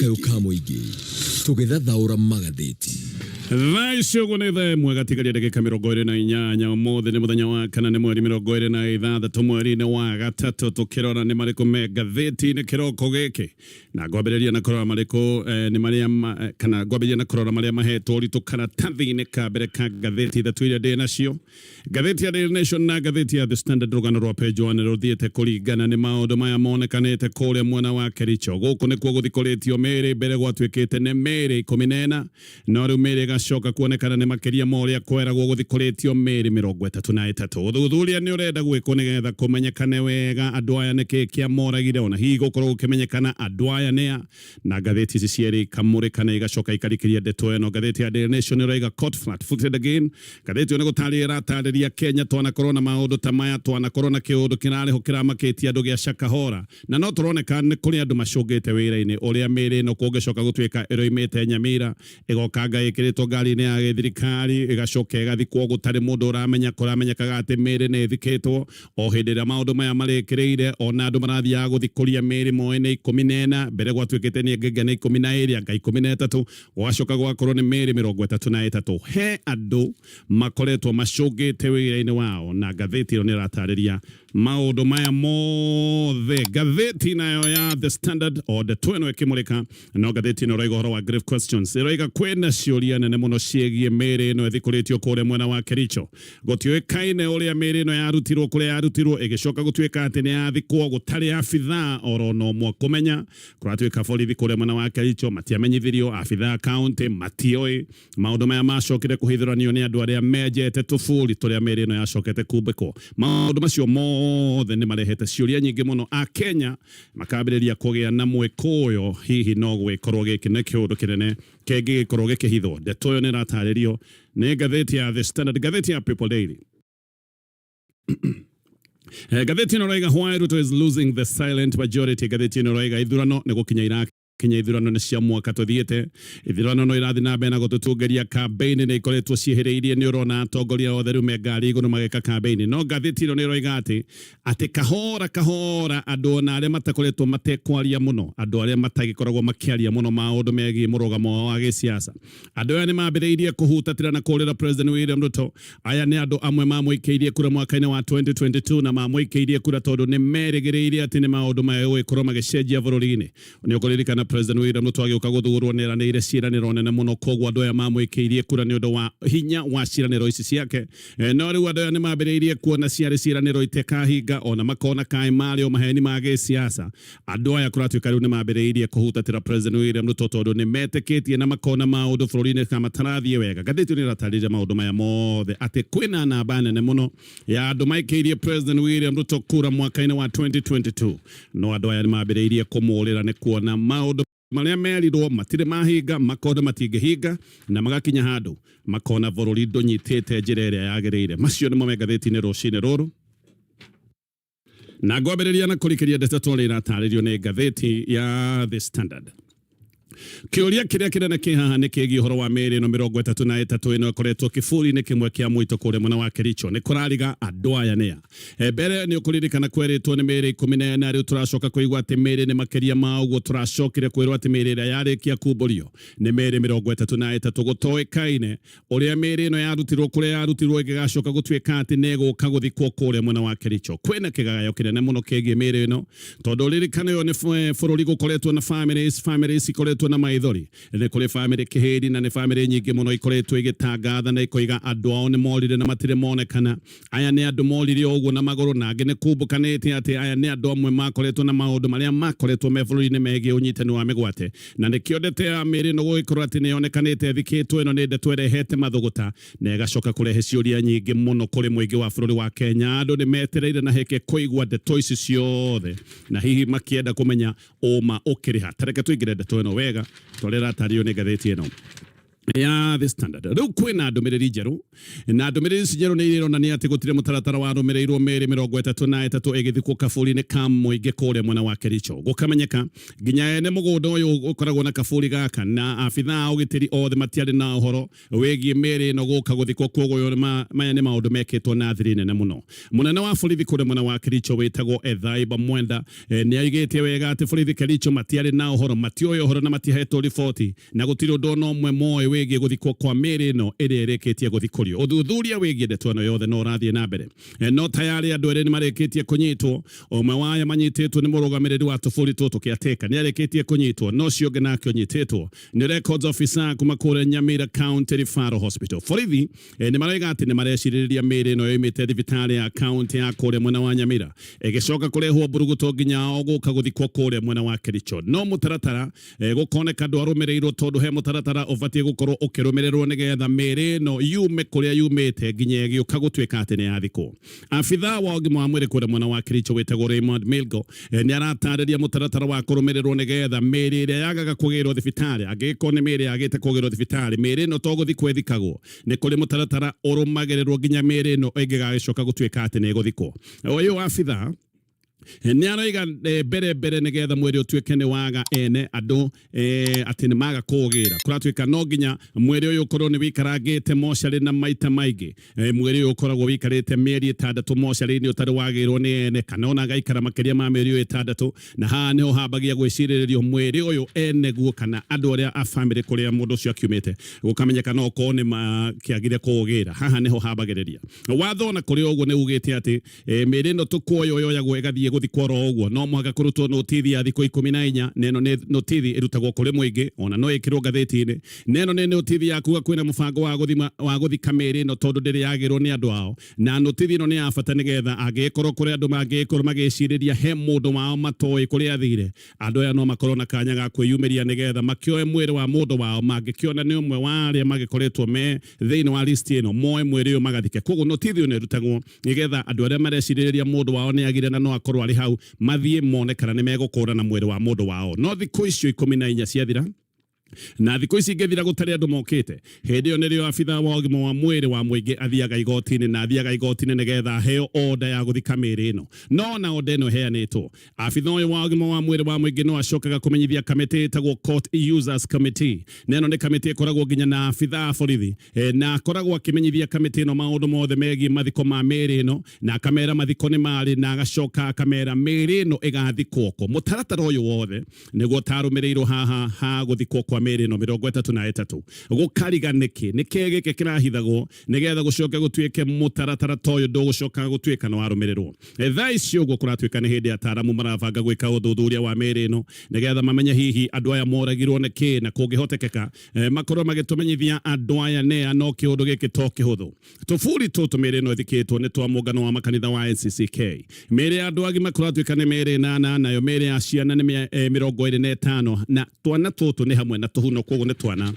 kayo kamo igi tugethathaura magathiti Thaicå gå nä tha ĩmwe gatigaria ndagĩka 28 ũmũthĩ nĩ mũthenya wa kana nĩ mweri 26 mweri-inĩ wa gatatũ tũkĩrora nĩ marĩkũ me ngathĩti-inĩ kĩroko gĩkĩ na ngwambĩrĩria na kũrora marĩkũ nĩ marĩa kana ngwambĩrĩria na kũrora marĩa mahetwo ũritũ karatathi-inĩ ka mbere ka ngathĩti ithatũ iria ndĩ nacio. Ngathĩti ya Daily Nation na ngathĩti ya The Standard rũgano rwa page 1 rũthiĩte kũringana nĩ maũndũ maya monekanĩte kũrĩa mwena wa Kericho. Gũkũ nĩkuo gũthikũrĩtio mĩĩrĩ mbere gwatuĩkĩte nĩ mĩĩrĩ 14 no rĩu mĩĩrĩ shoka kuonekana nĩ makeria moria kweragwo guthikoretio mĩĩrĩ 33. Uthuthuria nĩ urenda gwĩkwo nĩgetha kũmenyekane wega andũ aya nĩkĩ kĩa moragire ona hihi gũkorwo gũkĩmenyekana andũ aya nĩa na ngathĩti ici cierĩ ikamũrĩkana igacoka ikarikĩria ndeto ĩno. Ngathĩti ya Daily Nation ĩroiga caught flat-footed again. Ngathĩti ĩno gũtarĩria ĩratarĩria Kenya twanakorwo na maũndũ ta maya twanakorwo na kĩũndũ kĩrarĩho kĩramakĩtie andũ gĩa SHA kahora na no tũroneka nĩ kũrĩ andũ macũngĩte wĩra-inĩ ũrĩa mĩĩrĩ ĩno kũngĩcoka gũtuĩka ĩroimĩte Nyamira ĩgokanga ĩkĩrĩtwo ngari-inĩ ya thirikari igacoka igathikwo gũtarĩ mũndũ ũramenya kũramenyekaga atĩ mĩĩrĩ nĩ ĩthikĩtwo o hĩndĩ ĩrĩa maũndũ maya marĩkĩrĩire ona andũ marathiaga gũthikũria mĩĩrĩ moĩ-inĩ 14 mbere gwatuĩkĩte nĩ ngenge nĩ 12 anga 13 gwacoka gwakorwo nĩ mĩĩrĩ 33 he andũ makoretwo macũngĩte wĩra-inĩ wao na ngathĩti ĩyo nĩ ĩratarĩria maũndũ maya mothe. Ngathĩti nayo ya The Standard o ndeto ĩno ĩkĩmũrĩka no ngathĩti ĩno ĩroiga ũhoro wa grave questions ĩroiga kwĩna ciũria nene mũno ciĩgiĩ mĩĩrĩ ĩno ĩthikũrĩtio kũrĩa mwena wa Kericho. Gũtiũĩkaine ũrĩa mĩĩrĩ ĩno yarutirwo kũrĩa yarutirwo ĩgĩcoka gũtuĩka atĩ nĩ yathikwo gũtarĩ abithaa oro no mwe kũmenya kũratuĩka borithi kũrĩa mwena wa Kericho matiamenyithirio abithaa kaunti matioĩ maũndũ maya macokire kũhithũranio nĩ andũ arĩa menjete tũbũri tũrĩa mĩĩrĩ ĩno yacokete kumbĩkwo. Maũndũ macio mothe nĩ marehete ciũria nyingĩ mũno a Kenya makambĩrĩria kũgĩa na mwĩkũyo hihi no gwĩkorwo gĩkĩ nĩ kĩũndũ kĩnene kĩngĩgĩkorwo gĩkĩhithwo. Ndeto ĩyo nĩ ĩratarĩrio nĩ ngathĩti ya The Standard, ngathĩti ya People Daily. Ngathĩti ĩno ĩroiga why Ruto is losing the silent majority. Ngathĩti ĩno ĩroiga ithurano nĩ gũkinya Kenya ithurano nĩ cia mwaka tuthiĩte ithurano no irathi na mbere na gũtũtũngeria campaign nĩ ikoretwo ciĩhĩrĩirie nĩ ũrona atongoria othe rĩu me ngari igũrũ mageka campaign no ngathĩti ĩno nĩ ĩroiga atĩ kahora andũ ona arĩa matakoretwo matekwaria mũno andũ arĩa matagĩkoragwo makĩaria mũno maũndũ megiĩ mũrũgamo wa gĩsiasa andũ aya nĩ mambĩrĩirie kũhutatĩra na kũrĩra President William Ruto. Aya nĩ andũ amwe mamũikĩirie kura mwaka-inĩ wa 2022 na mamũikĩirie kura tondũ nĩ merĩgĩrĩire atĩ nĩ maũndũ maya gũkorwo magĩcenjia bũrũri-inĩ. Nĩ ũkũririkana President William Ruto agĩũka gũthurwo nĩ eranĩire ciĩranĩro nene mũno koguo andũ aya mamũikĩirie kura nĩ ũndũ wa hinya wa ciĩranĩro ici ciake. No rĩu andũ aya nĩ mambĩrĩirie kuona ciarĩ ciĩranĩro itekahinga ona makona kaĩ marĩ o maheni ma gĩsiasa. Andũ aya kũratuĩka rĩu nĩ mambĩrĩirie kũhutatĩra President William Ruto tondũ nĩ metĩkĩtie na makona maũndũ bũrũri-inĩ kama tarathiĩ wega. Ngathĩti nĩ ĩratarĩria maũndũ maya mothe atĩ kwĩna namba nene mũno ya andũ maikĩirie President William Ruto kura mwaka-inĩ wa 2022 no andũ aya nĩ mambĩrĩirie kũmũrĩra nĩ kuona maũndũ marĩa merirwo matirĩ mahinga makona matingĩhinga na magakinya handũ makona bũrũri ndũnyitĩte njĩra ĩrĩa yagĩrĩire. Macio nĩmo me ngathĩti-inĩ rũcinĩ rũrũ na ngwambĩrĩria na kũrikĩria ndeto tũrĩa iratarĩrio nĩ ngathĩti ya The Standard. Kĩũria kĩrĩa kĩnene kĩ haha nĩ kĩgiĩ ũhoro wa mĩĩrĩ ĩno 33 ĩno ĩkoretwo kĩbũri-inĩ kĩmwe kĩa mũito kũrĩa mwena wa Kericho. Nĩ kũrariga andũ aya nĩa mbere nĩ ũkũririkana kwerĩtwo nĩ mĩĩrĩ 14 rĩu tũracoka kũigua atĩ mĩĩrĩ nĩ makeria ma ũguo tũracokire kwĩrwo atĩ mĩĩrĩ ĩrĩa yarĩkia kumbũrio nĩ mĩĩrĩ 33 gũtoĩkaine ũrĩa mĩĩrĩ ĩno yarutirwo kũrĩa yarutirwo ĩgĩgacoka gũtuĩka atĩ nĩ ĩgũka gũthikwo kũrĩa mwena wa Kericho. Kwĩna kĩgagayo kĩnene mũno kĩgiĩ mĩĩrĩ ĩno tondũ ririkana yo nĩ bũrũri gũkoretwo na families ikoretwo na maithori nĩ kũrĩ family kĩhĩri na nĩ family nyingĩ mũno ikoretwo igĩtangatha na ikoiga andũ ao nĩ morire na matirĩ monekana. Aya nĩ andũ morire ũguo na magũrũ na angĩ nĩ kumbũkanĩte atĩ aya nĩ andũ amwe makoretwo na maũndũ marĩa makoretwo me bũrũri-inĩ megiĩ ũnyitani wa mĩgwate na nĩkĩo ndeto ya mĩĩrĩ ĩno gũgĩkorwo atĩ nĩ yonekanĩte thikĩtwo. Ĩno nĩ ndeto ĩrehete mathũgũta na ĩgacoka kũrehe ciũria nyingĩ mũno kũrĩ mũingĩ wa bũrũri wa Kenya. Andũ nĩ metereire na heke kũigua ndeto ici ciothe na hihi makĩenda kũmenya ũma ũkĩrĩ ha. Tareke tũingĩre ndeto ĩno wega tũrĩa ĩratarĩrio nĩ ngathĩti ĩno. ya The Standard. Riu kwina ndumiriri njeru na ndumiriri njeru ni ironania ati gutire mutaratara wa rumirirwo meri 33 igithikwo kaburi-ini ka muingi kuria mwena wa Kericho gukamenyeka nginya ene mugunda uyu ukoragwo na kaburi gaka na afitha ugitiri othe matiari na uhoro wigie meri no guka guthikwo kuogo maya ni maundu mekitwo na thiri nene muno. Munene wa borithi kuria mwena wa Kericho witagwo Ethaiba Mwenda ni aigitie wega ati borithi Kericho matiari na uhoro matioyo uhoro na matihetwo riboti na gutiri undu no mwe moyo wigie guthikwo kwa meri no iri irikitie guthikurio uthuthuria wigie ndeto no yothe no rathie na mbere no tayari andu ere ni marikitie kunyitwo omwe waya manyititwo ni murugamiriri wa tuburi tutu kiateka ni arikitie kunyitwo no cionge nake unyititwo ni records officer kuma kure Nyamira County Referral Hospital. Borithi ni maraiga ati ni mareciriria meri no yimite thibitari ya county ya kure mwena wa Nyamira igicoka kurehwo Mburuguto nginya oguka guthikwo kure mwena wa Kericho no mutaratara gukoneka andu arumirirwo tondu he mutaratara ubatie gukorwo ukirumirirwo nigetha meri no yume kuria yumite nginya giuka gutwika ati ni yathikwo. Afitha wa ugima wa mwiri kuria mwena wa Kericho witagwo Raymond Milgo ni aratariria mutaratara wa kurumirirwo nigetha meri iria yagaga kugirwo thibitari agiko ni meri yagite kugirwo thibitari meri no to guthikwo ithikagwo ni kuri mutaratara urumagirirwo nginya meri no ingigagicoka gutwika ati ni guthikwo. Uyu afitha ni araiga bere nigetha mweri utwike ni waga ene andu ati ni maga kugira kuratwika no nginya mweri uyu ukorwo ni wikaragite moshari na maita maingi mweri uyu ukoragwo wikarite mieri 6 moshari ni utari wagirwo ni ene kana ona gaikara makiria ma mieri 6 na ha niho habagia gwiciririo mweri uyu ene guo kana andu aria a family kuria mundu cio akiumite gukamenyeka no ko ni makiagire kugira haha niho habagiriria watho na kuri uguo ni ugite ati mieri no tukuoyo yo yagwe gathie guthikwo uguo no mwaka kurutwo notithi ya thikũ 14 neno ne notithi irutagwo kuri muingi ona no ikirwo gatheti-ini neno ne notithi ya kuga kwina mubango wa guthika meri no tondu ndiri yagirwo ni andu ao na notithi no ni abata nigetha angikorwo kuri andu mangikorwo magiciriria he mundu wao matoi kuri athire andu aya no makorwo na kanya ga kwiyumiria nigetha makioe mwiri wa mundu wao mangikiona ni umwe wa aria magikoretwo me thiini wa list ino moe mwiri uyu magathike koguo notithi no irutagwo nigetha andu aria mareciriria mundu wao ni agire na no akorwo ari hau mathie mone kana ni megukura na mwiri wa mundu wao no thikũ icio 14 ciathira na thikũ ici ingĩthira gũtarĩ andũ mokĩte hĩndĩ ĩyo nĩrĩo abitha wa ũgima wa mwĩrĩ wa mũingĩ athiaga igoti-inĩ na athiaga igoti-inĩ nĩgetha heo order ya gũthika mĩĩrĩ ĩno no na order ĩno ĩheanĩtwo abitha ũyũ wa ũgima wa mwĩrĩ wa mũingĩ no acokaga kũmenyithia kamĩtĩ ĩtagwo Court Users Committee na ĩno nĩ kamĩtĩ ĩkoragwo nginya na abitha a borithi na akoragwo akĩmenyithia kamĩtĩ ĩno maũndũ mothe megiĩ mathiko ma mĩĩrĩ ĩno na akamera mathiko nĩ marĩ na agacoka akamera mĩĩrĩ ĩno ĩgathikwo kũ mũtaratara ũyũ wothe nĩguo tarũmĩrĩirwo haha ha gũthikwo kwa mĩĩrĩ ĩno 33 gũkariga nĩkĩ gĩkĩ kĩrahithagwo nĩgetha gũcoka gũtuĩke mũtaratara toyo ndũgũcoka gũtuĩka no warũmĩrĩrwo thaa ici ũguo kũratuĩka nĩ hĩndĩ ataramu marabanga gwĩka ũthuthuria wa mĩĩrĩ ĩno nĩgetha mamenye hihi andũ aya moragirwo nĩkĩ na kũngĩhotekeka makorwo magĩtũmenyithia andũ aya nĩ no kĩũndũ gĩkĩ to kĩhũthũ tũburi tũtũ mĩĩrĩ ĩno ĩthikĩtwo nĩ twa mũngano wa makanitha wa NCCK mĩĩrĩ ya andũ agima kũratuĩka nĩ mĩĩrĩ 8 nayo mĩĩrĩ ya ciana nĩ 25 na twana tũtũ nĩ hamwe na tũhuno koguo nĩ twana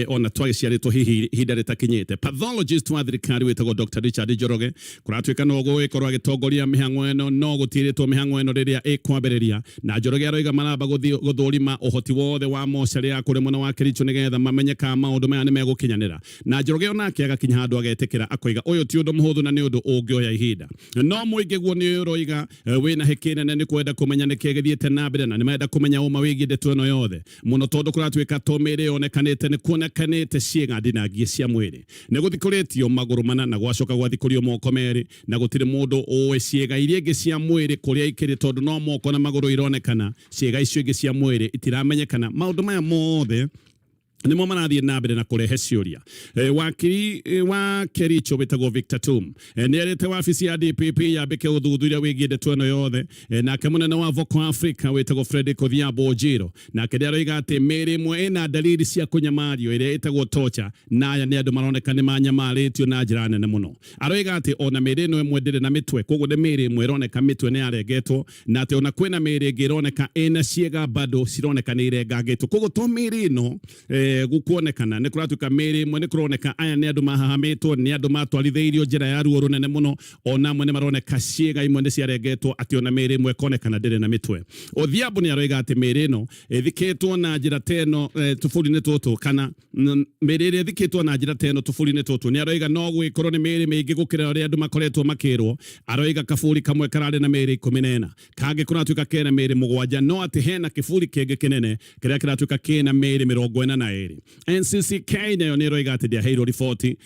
ona twagiciaritwo hihi ihinda ritakinyite pathologist wa thirikari witagwo Dr. Richard Njoroge kuratuika no gũgĩkorwo agĩtongoria mĩhang'o ĩno no gũtiĩrĩtwo mĩhang'o ĩno rĩrĩa ĩkwambĩrĩria na Njoroge aroiga maramba gũthũrima ũhoti wothe wa mocarĩ ya kũrĩ mwena wa Kericho nĩgetha mamenye kana maũndũ maya nĩ megũkinyanĩra na Njoroge onake agakinya handũ agetĩkĩra akoiga ũyũ ti ũndũ mũhũthũ na nĩ ũndũ ũngĩoya ihinda no mũingĩ guo nĩ ũroiga wĩna hĩkĩ nene nĩ kwenda kũmenya nĩkĩ gĩthiĩte na mbere na nĩ marenda kũmenya ũma wĩgiĩ ndeto ĩno yothe mũno tondũ kũratuĩka to mĩĩrĩ yonekanĩte nĩ kuonekanĩte ciĩga ndinangie cia mwĩrĩ nĩ gũthikũrĩtio magũrũ mana na gwacoka gwathikũrio moko merĩ na gũtirĩ mũndũ ũĩ ciĩga iria ingĩ cia mwĩrĩ kũrĩa ikĩrĩ tondũ no moko na magũrũ ironekana ciĩga icio ingĩ cia mwĩrĩ itiramenyekana maũndũ maya mothe nimo marathie na mbere na kurehe ciuria wakiri wa Kericho witagwo Victor Tum ni arete wabici ya DPP yambike uthuthuria wigie ndeto ĩno yothe nake munene wa Voko Africa witagwo Fredrick Odhiambo Njiro nake ndaroiga ati mĩĩrĩ ĩmwe ĩna dalili cia kunyamario ĩrĩa ĩtagwo torture na aya nĩ andũ maroneka nĩ manyamarĩtio na njĩra nene mũno aroiga ati ona mĩĩrĩ ĩno ĩmwe ndĩrĩ na mĩtwe koguo nĩ mĩĩrĩ ĩmwe ĩroneka mĩtwe nĩ yarengetwo na ati ona kwĩna mĩĩrĩ ĩngĩ ĩroneka ĩna ciĩga bado cironeka nĩ irengangĩtwo koguo to mĩĩrĩ ĩno gukuonekana nä kå ratuä mä mwe nä kå roneka aya nä andå mahahamä two nä andå matwarithä njä ra ya ruo rå nene må no ona amwe nä maroneka ciäga imwe nä ciarengetwo atä ona mä rä ĩmwe konekana ndä rä na mä twe o thiambo nä aroiga atä mä rä ä no thikä two na njä ra teno tå bå ri-inä tå tå kana mä rä ä rä thikä two na njä ra teno tå bå ri-inä tå tå nä aroiga no gwä korwo nä mä rä mä ingä gå kä ra å rä a andå makoretwo makä rwo aroiga kabå ri kamwe kararä na mä rä 14 kangä kå ratuä ka kena mä rä 7 no atä hena kä buri kä ngä kä nene kä rä a kä ratuä ka kena mä rä 42 NCCK nayo nä roiga atä ndiaheirwo riboti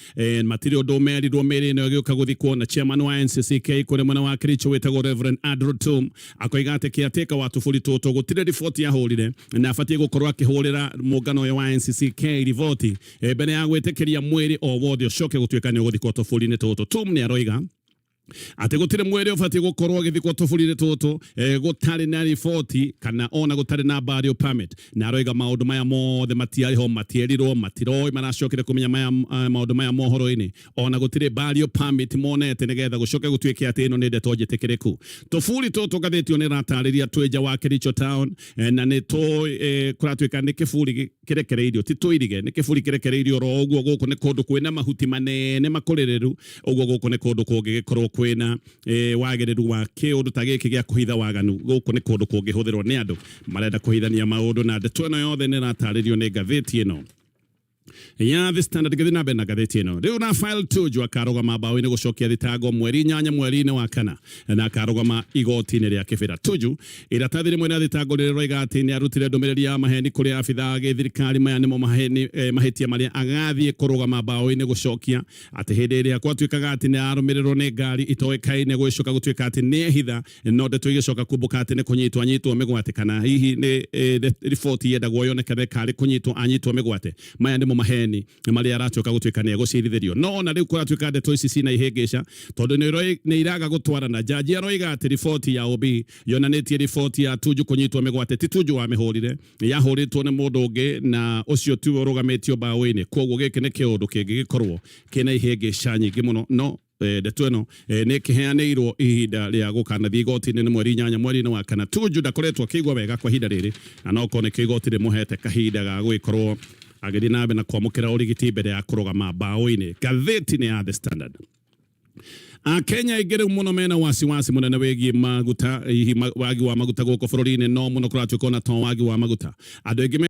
matirä å ndå merirwo mä rä ä no gä å ka gå thikwo na chairman wa NCCK kå rä mwena wa Kericho wä tagwo Reverend Andrew Tum akoiga atä kä atä ka wa tå bå ri tå tå gå tirä riboti yahå rire na abatiä gå korwo akä hå rä ra må ngano å yå wa NCCK riboti mbere ya gwä tä kä ria mwä o wothe å coke gå tuä ka nä å gå thikwo tå bå ri-inä tå tå Tum nä aroiga atä gå tirä mwä å batiä gå korwo agä thikwo tå bå ri-inä tå tå gå tarä na riboti kana ona gå tarä na burial permit na aroiga maå ndå maya mothe matiarä ho matierirwo matiroi maracokire kå menya maå ndå maya mohoro-inä ona gå tirä burial permit monete nä getha gå coke gå tuä ke atä ä no nä ndeto njä tä kä rä ku tå buri tå tå gathä tio nä ratarä ria twä nja wa Kericho town na nä tå kå ratuä ka nä kä buri kä rekereirio ti tå irige nä kä buri kä rekereirio ro å guo gå kå nä kå ndå kwä na mahuti manene makå rä rä ru å guo gå kå nä kå ndå kå ngä gä korwo kwina wagiriru wa kiundu ta giki gia kuhitha waganu guku ni kundu kungihũthĩrwo ni andu marenda kuhithania maundu na ndeto ĩno yothe nĩ rataririo nĩ ngathĩti ĩno ya The Standard gathina bena gathĩti ĩno rĩu Rafael Tuju akarũgama mbaũ-inĩ gũcokia thitango mweri 8 mweri-inĩ wa kana na akarũgama igoti-inĩ rĩa kĩbĩra Tuju iratathi rĩmwe na thitango rĩrĩa roiga atĩ nĩ arutire ndũmĩrĩri ya maheni kũrĩ abitha gĩthirikari maya nĩmo mahĩtia marĩa agathiĩ kũrũgama mbaũ-inĩ gũcokia atĩ hĩndĩ ĩrĩa gwatuĩkaga atĩ nĩ arũmĩrĩrwo nĩ ngari itoĩkaine gwĩcoka gũtuĩka atĩ nĩ hitha no ndeto igĩcoka kumbũka atĩ nĩ kũnyitwo mĩgwate kana hihi nĩ riboti yendagwo yonekane karĩ kũnyitwo anyitwo mĩgwate maya nĩmo maheni marĩa aracoka gũtuĩka nĩ egũcirithĩrio no na rĩu kũratuĩka ndeto ici cina ihĩngĩca tondũ nĩ iraga gũtwarana jaji aroiga atĩ riboti ya OB yonanĩtie riboti ya Tuju kũnyitwo mĩgwate ti Tuju wamĩhũrire yahũrĩtwo nĩ mũndũ ũngĩ na ũcio tu ũrũgamĩtio mbaũ-inĩ koguo gĩkĩ nĩ kĩũndũ kĩngĩgĩkorwo kĩna ihĩngĩca nyingĩ mũno no ndeto ĩno nĩ kĩheanĩirwo ihinda rĩa gũkanathiĩ igoti-inĩ nĩ mweri 8 mweri-inĩ wa kana Tuju ndakoretwo akĩigua wega kwa ihinda rĩrĩ na no korwo nĩ igoti rĩmũhete kahinda ga gwĩkorwo agĩthiĩ na mbere na kwamũkĩra ũrigiti mbere ya kũrũgama mbaũ-inĩ ngathĩti-inĩ ya The Standard Kenya igere muno mena wasiwasi munene wegi maguta wagi wa maguta gũkũ bũrũri-inĩ no muno kũratuĩka ona to wagi wa maguta andũ aingĩ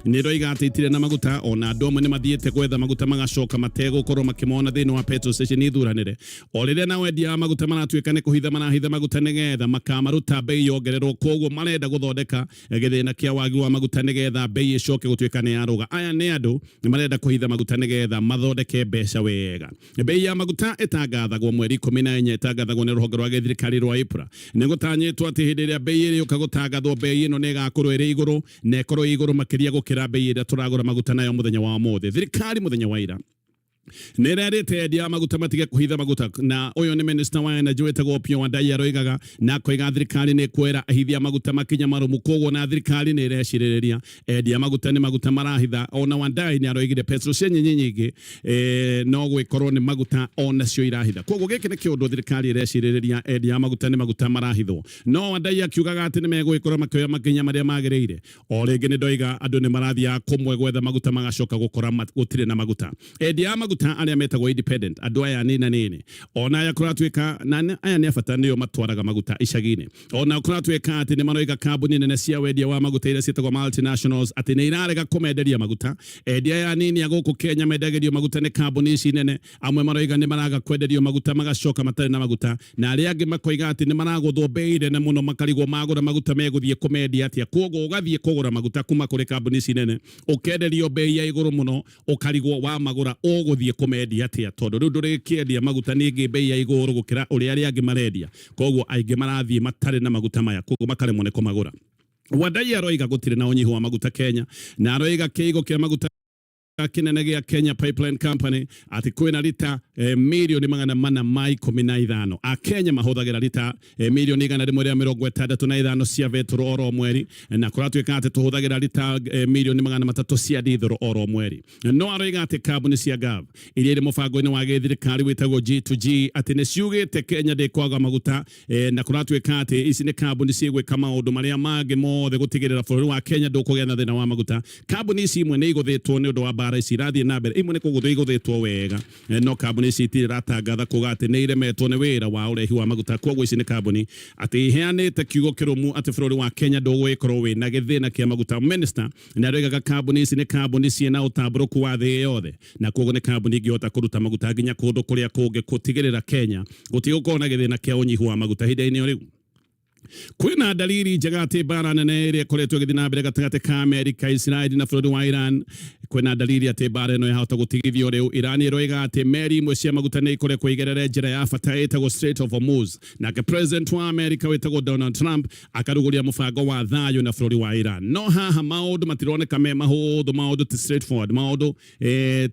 nä roiga atä itirä na maguta ona andå amwe nä mathiäte gwetha maguta magacoka mategåkorwo makĩmona thĩinĩ wa petrol station ithuranĩre o rĩrĩa na wendia wa maguta maratuĩka nĩ kũhitha marahitha maguta nĩ getha makamaruta bei yongererwo koguo marenda gũthondeka gĩthĩna kĩa wagi wa maguta nĩ getha bei ĩcoke gũtuĩka nĩ yarũga aya nĩ andũ nĩ marenda kũhitha maguta nĩ getha mathondeke mbeca wega bei ya maguta ĩtangathagwo mweri 14 ĩtangathagwo nĩ rũhonge rwa gĩthirikari rwa IPRA nĩ gũtanyĩtwo atĩ hĩndĩ ĩrĩa bei ĩrĩũka gũtangathwo bei ĩno nĩ ĩgakorwo ĩrĩ igũrũ na ĩkorwo igũrũ makĩria gũkĩra bei ĩrĩa tũragũra maguta nayo mũthenya wa ũmũthĩ thirikari mũthenya wa ira nĩrerĩte endia maguta matige kũhitha maguta na ũyũ nĩ minister wa energy wĩtagwo Opiyo Wandayi aroigaga na koiga thirikari nĩ kwera ahithia maguta makinya marũmu koguo na thirikari nĩ ĩrecirĩrĩria endia maguta nĩ maguta marahitha ona Wandayi nĩ aroigire petrol nyingĩ no gwĩkorwo nĩ maguta onacio irahitha koguo gĩkĩ nĩ kĩũndũ thirikari ĩrecirĩrĩria endia maguta nĩ maguta marahithwo no Wandayi akiugaga atĩ nĩ megwĩkorwo makĩoya makinya marĩa magĩrĩire o rĩngĩ nĩ ndoiga andũ nĩ marathiaga kũmwe gwetha maguta magacoka gũkora gũtirĩ na maguta endia maguta arĩa metagwo independent andũ aya nini ona aya kũratuĩka na aya nĩ abata nĩo matwaraga maguta icagi-inĩ ona kũratuĩka atĩ nĩ maroiga kambuni nene cia wendia wa maguta iria ciĩtagwo multinationals atĩ nĩ irarega kũmenderia maguta endia aya nini a gũkũ Kenya mendagĩrio maguta nĩ kambuni ici nene amwe maroiga nĩ maraga kwenderio maguta magacoka matarĩ na maguta na arĩa angĩ makoiga atĩ nĩ maragũthwo bei nene mũno makarigwo magũra maguta megũthiĩ kũmendia atĩa koguo ũgathiĩ kũgũra maguta kuma kũrĩ kambuni ici nene ũkenderio bei ya igũrũ mũno ũkarigwo wa magũra ũgũthiĩ kũmendia atĩa tondũ rĩu ndũrĩkĩendia maguta nĩngĩ bei ya igũrũ gũkĩra ũrĩa arĩa angĩ marendia koguo aingĩ marathiĩ matarĩ na maguta maya koguo makaremwo nĩ kũmagũra Wandayi aroiga gũtirĩ na ũnyihu wa maguta Kenya na aroiga kĩigo kĩa maguta kinene gĩa Kenya Pipeline Company ati kwina lita milioni magana mana ma 15 Akenya mahuthagira lita milioni 165 cia betro oro mweri na kuratuika ati tuhuthagira lita milioni magana 3 cia dithero oro mweri no aroiga ati kambuni cia gav iria iri mubango-ini wa githirikari witagwo G2G ati ni ciugite Kenya ndikwaga maguta na kuratuika ati ici ni kambuni cigwika maundu maria mangĩ mothe gutigirira bũrũri wa Kenya ndũkũgĩa na thĩna wa maguta. Kambuni ici imwe nĩ igũthĩtwo nĩ ũndũ wa mbara ici irathiĩ na mbere, imwe nĩ kũgũthwo igũthĩtwo wega no kambuni ici itiratangatha kuga atĩ nĩ iremetwo nĩ wĩra wa ũrehi wa maguta. Koguo ici nĩ kambuni atĩ iheanĩte kiugo kĩrũmu atĩ bũrũri wa Kenya ndũgũgĩkorwo wĩna gĩthĩna kĩa maguta. Minister nĩ aroigaga kambuni ici nĩ kambuni ciĩna ũtambũrũku wa thĩ yothe na koguo nĩ kambuni ingĩhota kũruta maguta nginya kũndũ kũrĩa kũngĩ gũtigĩrĩra Kenya gũtigũkorwo na gĩthĩna kĩa ũnyihu wa maguta ihinda-inĩ rĩu. Kwina dalili njega ati bara nene iria ikoretwo igithii na mbere gatagati ka Amerika, Israeli na bũrũri wa Iran. Kwina dalili ati bara ino yahota gutigithio riu. Iran iroiga ati meri imwe cia maguta ni ikoretwo igerere njira ya bata itagwo Strait of Hormuz. Nake president wa Amerika witagwo Donald Trump akaruguria mubango wa thayo na bũrũri wa Iran. No haha maundu matironeka me mahũthũ, maundu ti straightforward, maundu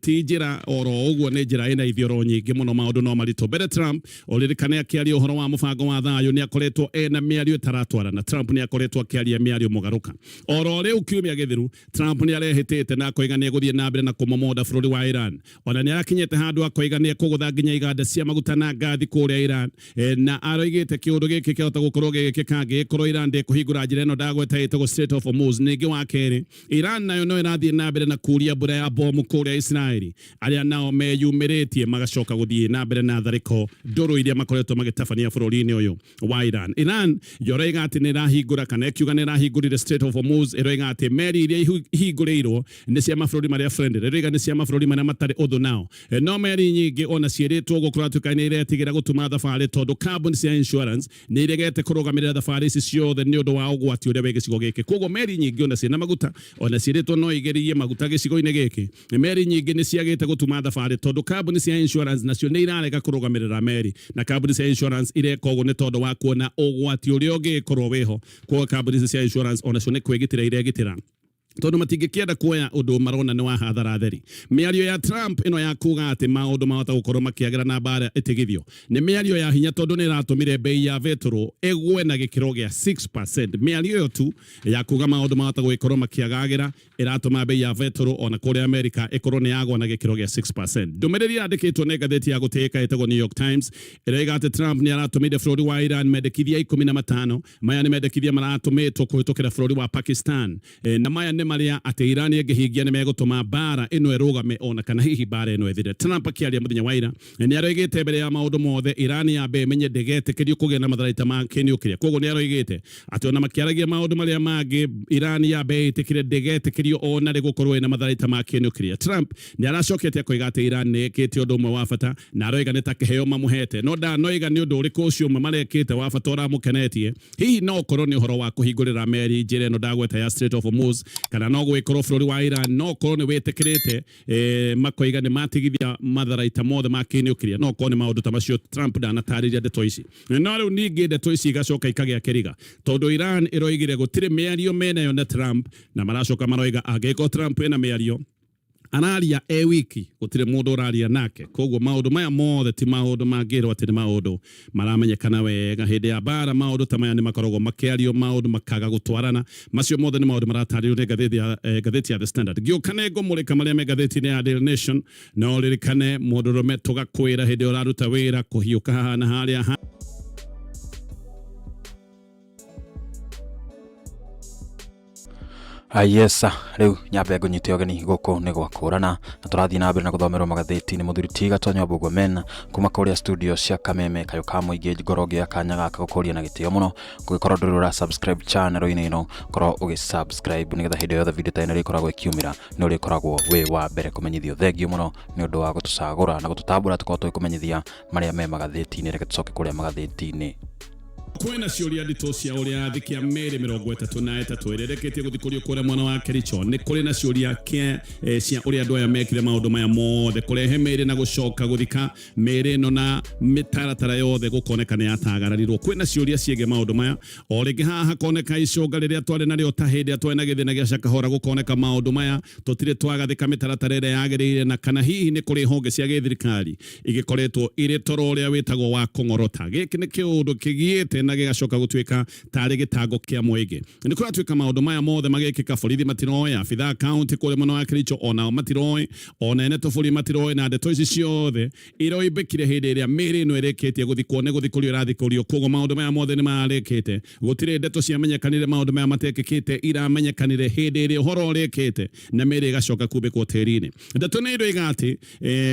ti njira oro uguo ni njira ina ithioro nyingi muno, maundu no marito. Mbere Trump oririkane akiaria uhoro wa mubango wa thayo ni akoretwo ena miario taratwara na Trump ni akoretwo akiaria miario mugaruka. Oro riu kiumia githiru Trump ni arehitite na akoiga ni guthie na mbere na kumomoda bũrũri wa Iran. Ona ni arakinyete handu akoiga ni kugutha nginya iganda cia maguta na ngathi kuria Iran na aroigite kiundu giki kihota gukorwo gigikika ngikorwo Iran ndikuhingura njira ino ndagweta itagwo Strait of Hormuz. Ningi wa keri Iran nayo no irathie na mbere na kuria mbura ya bomu kuria Israeli, aria nao meyumiritie magacoka guthie na mbere na thariko nduru iria makoretwo magitabania bũrũri-ini uyu wa Iran. Iran yoreiga ati ni rahingura kana kiuga ni rahingurire Strait of Hormuz. Iroiga ati meri iria hinguriirwo ni cia mabũrũri maria friendly, iroiga ni cia mabũrũri maria matari uthu nao. No meri nyingi ona ciĩrĩtwo gũkorwo tukaine iretigira gutuma thabarĩ tondu kambuni cia insurance ni iregete kurugamirira thabarĩ ici ciothe ni undu wa ugwati uria wĩ gĩcigo gĩkĩ. Koguo meri nyingi ona ciĩna maguta ona ciĩrĩtwo no igerie maguta gĩcigo-inĩ gĩkĩ, meri nyingi ni ciagĩte gutuma thabarĩ tondu kambuni cia insurance nacio ni irarega kurugamirira meri, na kambuni cia insurance ireka ũguo ni tondu wa kuona ugwati uria ũngĩkorwo wĩho. Koguo kambuni cia insurance ona cio ni kwĩgitĩra iregitĩra tondu matingĩkĩenda kuoya undu marona ni wa hathara theri. Mĩario ya Trump ino ya kuga ati maundu mahota gukorwo makiagĩra na mbara itigithio ni mĩario ya hinya tondu ni iratumire bei ya betro ĩgwe na gĩkĩro gĩa 6%. Mĩario yo tu ya kuga maundu mahota gukorwo makiagagĩra iratuma bei ya betro ona kũrĩa Amerika ĩkorwo ni yagwa na gĩkĩro gĩa 6%. Ndũmĩrĩri yandĩkĩtwo nĩ ngathĩti ya gũtĩĩka ĩtagwo New York Times ĩroiga ati Trump ni aratumire bũrũri wa Iran mendekithia 15. Maya ni mendekithia maratumĩtwo kũhĩtũkĩra bũrũri wa Pakistan na maya maria ati Iran ĩngĩhingia ni megũtũma bara ĩno ĩrũgame ona kana hihi bara ĩno ĩthire. Trump akiaria mũthenya wa ira ni aroigĩte mbere ya maũndũ mothe Iran yambe ĩmenye ndĩgetĩkĩrio kũgĩa na matharaita ma kĩniũkĩria. Koguo ni aroigĩte ati ona makiaragia maũndũ maria mangĩ Iran yambe ĩtĩkĩre ndĩgetĩkĩrio ona rĩ gũkorwo ĩna matharaita ma kĩniũkĩria. Trump ni aracokete akoiga ati Iran nĩ ĩkĩte ũndũ ũmwe wa bata na aroiga nĩ ta kĩheo mamũhete, no ndanoiga nĩ ũndũ ũrĩkũ ũcio ũmwe marekĩte wa bata ũramũkenetie. Hihi no ũkorwo nĩ ũhoro wa kũhingũrĩra meri njĩra ĩno ndagweta ya Strait of Hormuz, kana no gwĩkorwo bũrũri wa Iran no korwo nĩ wĩtĩkĩrĩte makoiga nĩ matigithia matharaita mothe ma kĩniũkĩria. No korwo nĩ maũndũ ta macio Trump ndanatarĩria ndeto ici. No rĩu ningĩ ndeto ici igacoka ikagĩa kĩriga tondu Iran ĩroigire gũtirĩ mĩario menayo na Trump, na maracoka maroiga angĩkorwo Trump ena mĩario araria wiki gũtirĩ mũndũ ũraria nake. Koguo maũndũ maya mothe ti maũndũ mangĩrwo atĩ nĩ maũndũ maramenyekana wega. Hĩndĩ ya bara maũndũ ta maya nĩ makoragwo makĩario, maũndũ makaga gũtwarana. Macio mothe nĩ maũndũ maratarĩrio nĩ ngathĩti ya The Standard. Gĩũkane ngũmũrĩka marĩa me ngathĩti-inĩ ya Daily Nation, no ririkane mũndũrũme tũgakwĩra hĩndĩ ũraruta wĩra kũhiũka haha na harĩa. Yes, riu nyambe ngunyite ogeni guku ni gwakũrana na tũrathiĩ na mbere na gũthomerwo magathĩti-inĩ mũthuri ti gatonye mbugua kuma kũrĩa studio cia Kameme kayo ka mũingĩ ngoro gĩa kanya gaka gũkũria na gĩtĩo mũno. Ngũgĩkorwo ndũrĩ ũra subscribe channel-inĩ ĩno, korwo ũgĩ-subscribe nĩgetha hĩndĩ yothe video ta ĩno ĩkoragwo ĩkiumĩra nĩ ũrĩkoragwo wĩ wa mbere kũmenyithio. Thengio mũno nĩ ũndũ wa gũtũcagũra na gũtũtambũra tũkorwo tũgĩkũmenyithia marĩa me magathĩti-inĩ. Reke tũcoke kũrĩa magathĩti-inĩ. kwena ciuria ndito cia uria thikia meri 33 irereketie guthikurio kuria mwana wa Kericho ni kuri na ciuria cia uria andu aya mekire maundu maya mothe kurehe meri na gucoka guthika meri no na mitaratara yothe gukoneka ni yatagararirwo kwena ciuria ciege maundu maya o ringi haha koneka icunga riria twari nario ta hindi twari na githina gia cakahora gukoneka maundu maya tutire twagathika mitaratara ire yagirire na kana hihi ni kuri honge cia githirikari igikoretwo iri toro uria witagwo wa kongorota giki ni kiundu kigiete na gigacoka gutwika tari gitango kia mwege ni kuratwika maundu maya mothe magekika borithi matiroe afitha county kule mwana wa Kericho ona matiroe ona ene tofuri matiroe na ndeto ici ciothe iroibekire hindi iria meri ino ireketie guthikwo ne guthikurio rathikurio kogo maundu maya mothe ni marekete gutire ndeto ciamenyekanire maundu maya matekekite iramenyekanire hindi iria uhoro urekete na meri igacoka kubikwo tiri-ini ndeto ni indo igati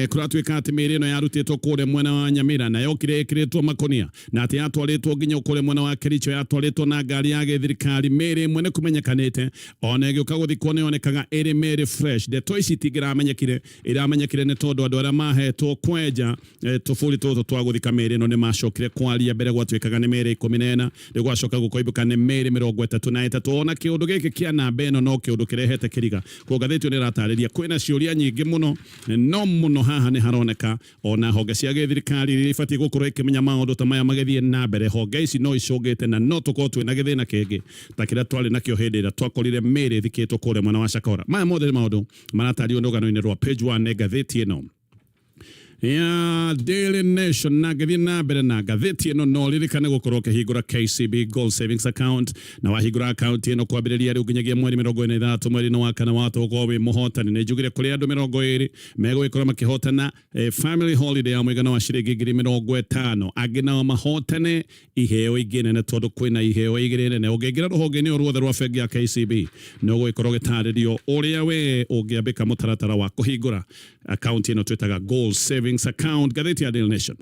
kuratwika ati meri ino yarutitwo kule mwena wa Nyamira na yokire ikiritwo makonia na ati yatwaritwo nginya kule mwana wa Kericho yatwaritwo na ngari ya githirikari meri mwene kumenyekanite ona igioka guthikwo ni onekaga iri meri fresh ndeto ici tigiramenyekire iramenyekire ni tondu andu aria mahetwo kwenja tufuri tutu twa guthika meri no ni macokire kwaria mbere gwatwikaga ni meri 14 ni gwacoka gukoibuka ni meri 33 ona kiundu giki kia namba ino no kiundu kirehete kiriga ko gatheti ni ratariria kwina ciuria nyingi muno no muno haha ni haroneka ona honge cia githirikari ifati gukorwo ikimenya maundu ta maya magethie na mbere honge ici no icogete na no tuko twina githina kenge takira twari nakio hindi ira twakorire meri thikitwo kure mwana wa Shakora maya mothe maundu maratario ndogano-ini rwa page 1 gatheti ino ya Daily Nation na gathina mbere na gatheti ino no ririkane gukorwo kihingura KCB Gold Savings Account na wahingura account ino kwambiriria riu nginyagia mweri 23 mweri no wakana watu gowe muhotani ne jugire kuri andu 20 mego ikora makihotana family holiday ya mwigana wa shiringi 50 agina mahotane iheo igene na tondu kwina iheo igirene ne ugengira ruhonge ni ruothe rwa bengi ya KCB no gukorwo gitaririo uria we ungiambika mutaratara wa kuhingura account ino twitaga Gold Savings Account gatheti ya Daily Nation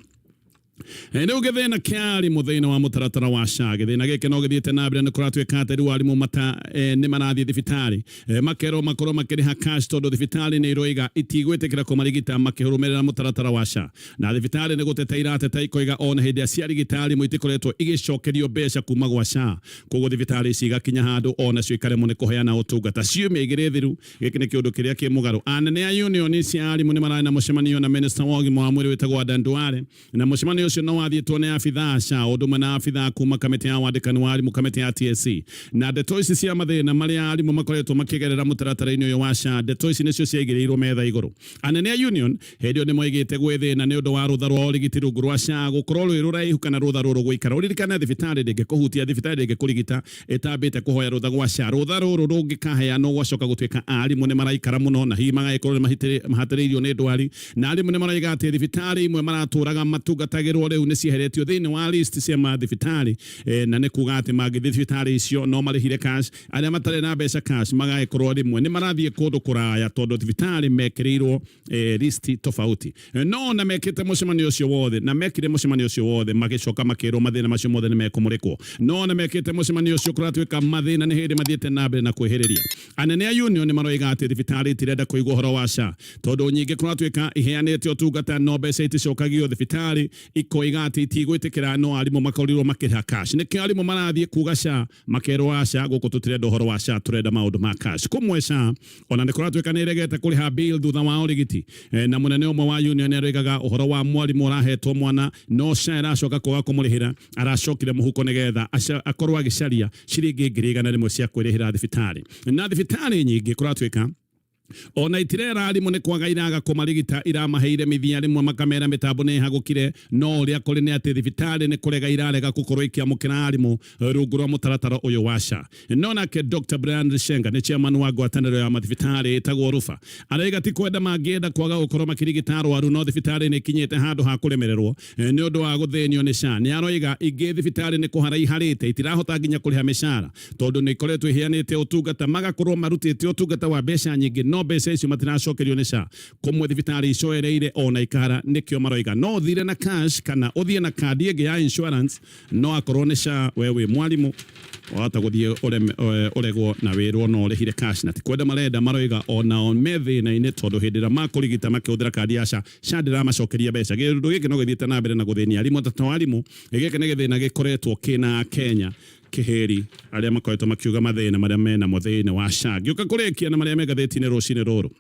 Endo gethena kiari muthina wa mutaratara wa SHA gethena geke no gethiete na mbere ni kuratwika ati riu arimu mata ni marathie thibitari makero makoro makiriha cash tondu thibitari ni iroiga itigwitikira kumarigita makihurumerera mutaratara wa SHA na thibitari ni guteta irateta ikoiga ona hindi cia rigitari muitikoretwo igicokerio mbeca kuma gwa SHA koguo thibitari ciga kinya handu ona cio ikare mune kuheana utungata ciumia igire thiru giki ni kiundu kiria ki mugaru anene ya union cia arimu ni marana mucemanio na minister wa ũgima wa mwĩrĩ witagwo Danduare na mucemanio ucio no wathietwo ni afitha SHA ũndũmwe na afitha kuma kamiti ya wandĩkani wa arimũ kamiti ya TSC na ndeto ici cia mathĩna marĩa arimũ makoretwo makĩgerera mũtaratara-inĩ ũyũ wa SHA ndeto ici nĩcio ciaigĩrĩirwo metha igũrũ anene a union hĩndĩ ĩyo nĩ moigĩte gwĩthĩna nĩ ũndũ wa rũtha rwa ũrigiti rungu rwa SHA gũkorwo rwĩ rũraihu kana rũtha rũrũ gũikara ũririkane thibitarĩ ndĩngĩkũhutia thibitarĩ ndĩngĩkũrigita ĩtambĩte kũhoya rũtha rwa SHA rũtha rũrũ rũngĩkaheanwo gwacoka gũtuĩka arimũ nĩ maraikara mũno na hihi magagĩkorwo mahatĩrĩirio nĩ ndwari na arimũ nĩ maraiga atĩ thibitarĩ imwe maratũraga matungatagĩrwo rĩu nĩ cieheretio thĩinĩ wa list cia mathibitarĩ na nĩ kuga atĩ mangĩthiĩ thibitarĩ icio no marĩhire cash arĩa matarĩ na mbeca cash magagĩkorwo rĩmwe nĩ marathiĩ kũndũ kũraya tondũ thibitarĩ mekĩrĩirwo list tofauti no na mekĩte mũcemanio ũcio wothe na mekire mũcemanio ũcio wothe magĩcoka makĩrwo mathĩna macio mothe nĩ mekũmũrĩkwo no na mekĩte mũcemanio ũcio kũratuĩka mathĩna nĩ hĩndĩ mathiĩte na mbere na kwĩhĩrĩria anene a union nĩ maroiga atĩ thibitarĩ itirenda kũigua ũhoro wa SHA tondũ nyingĩ kũratuĩka iheanĩte ũtungata no mbeca iticokagio thibitarĩ ikoiga atĩ itigwĩtĩkĩra no arimũ makorirwo makĩrĩha cash nĩkĩo arimũ marathiĩ kuga SHA makerwo SHA gũkũ tũtirenda ũhoro wa SHA tũrenda maũndũ ma cash kũmwe SHA ona nĩ kũratuĩka nĩ ĩregete kũrĩha bill thutha wa ũrigiti na mũnene ũmwe wa union nĩaroigaga ũhoro wa mwarimũ ũrahetwo mwana no SHA ĩracoka kwaga kũmũrĩhĩra aracokire mũhuko nĩgetha akorwo agĩcaria ciringi 100 cia kwĩrĩhĩra thibitarĩ na thibitarĩ nyingĩ kũratuĩka ona itirera arimũ nĩ kwaga iraga kũmarigita iramaheire mĩthia rĩmwe makamera mitambo nĩ hagũkire no ũrĩa kũrĩ nĩ atĩ thibitarĩ nĩ kũrega irarega gũkorwo ikiamũkĩra arimũ rungu rwa mũtaratara ũyũ wa SHA no nake Dr. Brian Rishenga nĩ chairman wa ngwatanĩro ya mathibitarĩ ĩtagwo Rufa arauga ti kwenda mangĩenda kwaga gũkorwo makĩrigita arwaru no thibitarĩ nĩ ikinyĩte handũ ha kũremererwo nĩ ũndũ wa gũthĩnio nĩ SHA nĩ aroiga ingĩ thibitarĩ nĩ kũharaiharĩte itirahota nginya kũrĩha mĩcara tondũ nĩ ikoretwo iheanĩte ũtungata magakorwo marutĩte ũtungata wa mbeca nyingĩ no mbeca icio matinacokerio nĩ SHA kumwe thibitari icoereire ona ikara nikio maroiga no thire na cash kana uthie na kadi ĩngĩ ya insurance no akorwo nĩ SHA wewe mwalimu wata guthie uregwo na wirwo no urihire cash na tikwenda marenda maroiga ona on methina-inĩ tondu hindira makurigita makihuthira kadi ya SHA ndiramacokeria mbeca gindu giki no githiite na mbere na guthĩnia arimũ ta arimũ giki nĩ gĩthĩna gĩkoretwo kina Kenya kiheri aria makoretwo makiuga mathĩna maria mena mũthĩna wa SHA gĩuka kũrĩkia na maria me ngathĩti-inĩ rũcinĩ rũrũ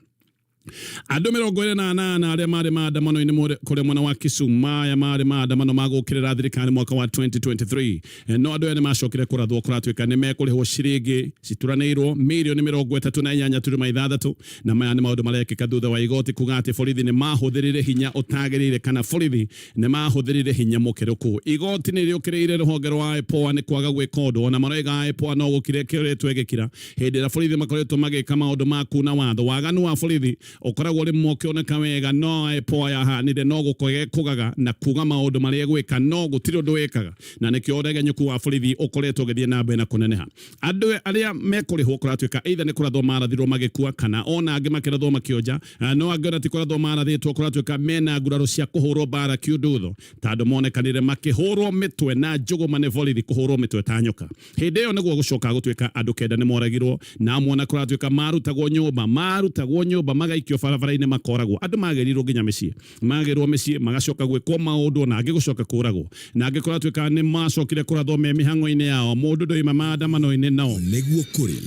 andũ 28 arĩa marĩ maandamano-inĩ kũrĩa mwena wa Kisumu maya marĩ maandamano ma gũkĩrĩra thirikari mwaka wa 2023 no andũ aya macokire kũrathwo kũratuĩka nĩ mekũrĩhwo ciringi cituranĩirwo mirioni 38.6 na maya nĩ maũndũ marekĩka thutha wa igoti kuga atĩ borithi nĩ mahũthĩrire hinya ũtagĩrĩire kana borithi nĩ mahũthĩrire hinya mũkĩrũku igoti nĩ rĩũkĩrĩire rũhonge rwa IPOA nĩ kwaga gwĩka ũndũ ona maroiga IPOA no gũkĩrĩtwo ĩgĩkira hĩndĩ ĩrĩa borithi makoretwo magĩka maũndũ ma kuna watho waganu wa borithi ukoragwo ri mokioneka wega no IPOA yahanire no gukugaga na kuga maundu maria gwika no gutiri undu wekaga na nikio uregenyuku wa borithi ukoretwo githie na mbere na kuneneha andu aria mekurihwo kuratuika either ni kurathwo marathirwo magikua kana ona angi makirathwo makionja no angona ti kurathwo marathitwo kuratuika mena nguraro cia kuhurwo bara kiundutho tondu monekanire makihurwo mitwe na njuguma ni borithi kuhurwo mitwe ta nyoka hindi iyo niguo gucoka gutuika andu kenda ni moragirwo na mwana kuratuika marutagwo nyumba magaikio barabara-inĩ makoragwo andu magerirwo nginya mĩciĩ magerirwo mĩciĩ magacoka gwĩkwo maũndũ na angĩ gucoka kũragwo na angĩ kuratuĩka nĩ macokire kũrathwo me mĩhang'o-inĩ yao mũndũ ndoima maandamano-inĩ nao nĩguo kũrĩ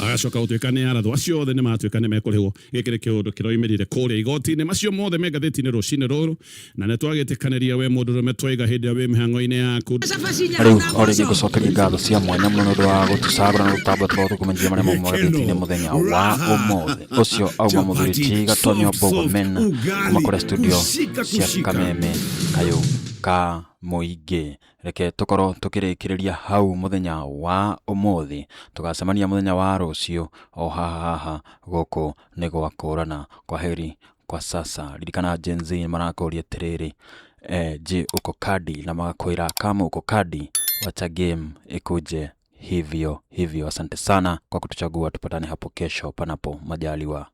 agacoka gutuĩka nĩ arathwo acio othe nĩ matuĩka nĩ mekũrĩhwo gĩkĩ nĩ kĩũndũ kĩroimĩrire kũrĩa igoti-inĩ macio mothe me ngathĩti-inĩ rũcinĩ rũrũ na nĩ twagĩtĩkanĩria we mũndũrũme twaiga hĩndĩ ĩrĩa wĩ mĩhang'o-inĩ yaku rĩu o rĩngĩ ngũcokeria ngatho cia mwanya mũno nĩ ũndũ wa gũtũcagũra na gũtambũra tũkũmenyithia marĩa mauma ngathĩti-inĩ mũthenya wa ũmũthĩ ũcio auma mũthuri ti gatonye mbugua kuma kũrĩa studio cia Kameme ka mũingĩ reke tukorwo tukirĩkĩrĩria hau mũthenya wa ũmũthĩ tugacemania mũthenya wa rũciũ o haha gũkũ nĩ gwakũrana kwa heri kwa sasa ririkana Gen Z marakoria tiriri je uko kadi na magakwĩra kama uko kadi wacha game ikuje hivyo. Asante sana kwa kutuchagua, tupatane hapo kesho panapo majaliwa.